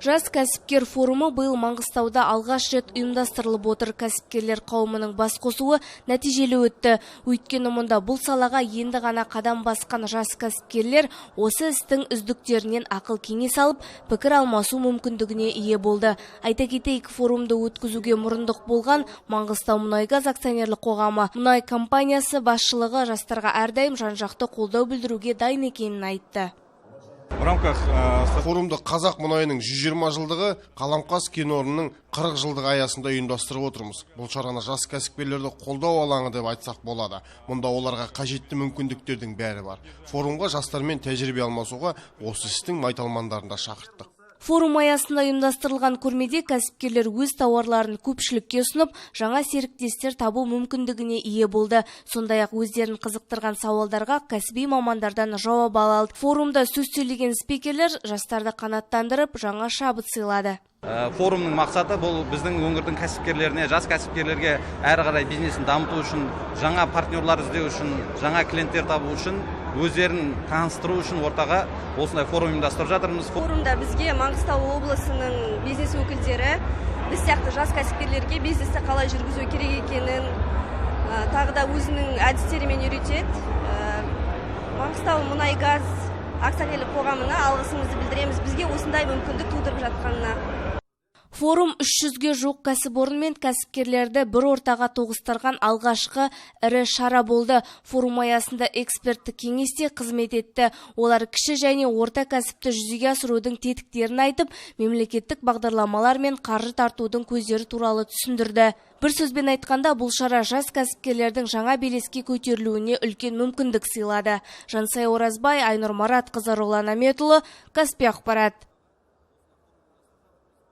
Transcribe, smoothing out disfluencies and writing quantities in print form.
Жас кәсіпкер форумы биыл Маңғыстауда алғаш рет ұйымдастырылып отыр. Кәсіпкерлер қауымының бас қосуы нәтижелі өтті. Өйткені мұнда бұл салаға енді ғана қадам басқан жас кәсіпкерлер осы істің үздіктерінен ақыл кеңес алып, пікір алмасу мүмкіндігіне ие болды. Айта кетейік, форумды өткізуге мұрындық болған Маңғыстау Мұнайгаз акционерлік қоғамы мұнай компаниясы басшылығы жастарға әрдайым жан-жақты қолдау білдіруге дайын екенін айтты. В рамках форумды қазақ мұнайының 120 жылдығы, Қаламқас кен орнының 40 жылдығы аясында ұйымдастырып отырмыз. Бұл шараны жас кәсіпкерлерді қолдау алаңы деп айтсақ болады. Мұнда оларға қажетті мүмкіндіктердің бәрі бар. Форумға жастармен тәжірибе алмасуға осы істің майталмандарын да шақырттық. Форум аясында ұйымдастырылған көрмеде кәсіпкерлер өз тауарларын көпшілікке ұсынып, жаңа серіктестер табу мүмкіндігіне ие болды. Сондай-ақ өздерін қызықтырған сауалдарға кәсіби мамандардан жауап ала алды. Форумда сөз сөйлеген спикерлер жастарды қанаттандырып, жаңа шабыт сыйлады. Форумның мақсаты бұл біздің өңірдің кәсіпкерлеріне, жас кәсіпкерлерге әрі қарай бизнесін дамыту үшін, жаңа партнерлар іздеу үшін, жаңа клиенттер табу үшін, өздерін таныстыру үшін ортаға осындай форум ұйымдастырып жатырмыз. Форумда бізге Маңғыстау облысының бизнес өкілдері біз сияқты жас кәсіпкерлерге бизнесті қалай жүргізу керек екенін, тағы да өзінің әдістерімен үйретеді. Маңғыстау Мұнайгаз акционерлік қоғамына алғысымызды білдіреміз, бізге осындай мүмкіндік тудырып жатқанына. Форум 300-ге жуық кәсіпорын мен кәсіпкерлерді бір ортаға тоғыстырған алғашқы ірі шара болды. Форум аясында эксперттік кеңесте қызмет етті. Олар кіші және орта кәсіпті жүзеге асырудың тетіктерін айтып, мемлекеттік бағдарламалар мен қаржы тартудың көздері туралы түсіндірді. Бір сөзбен айтқанда, бұл шара жас кәсіпкерлердің жаңа белеске көтерілуіне үлкен мүмкіндік сыйлады. Жансай Оразбай, Айнұр Маратқызы, Ролан Аметұлы, Каспий ақпарат.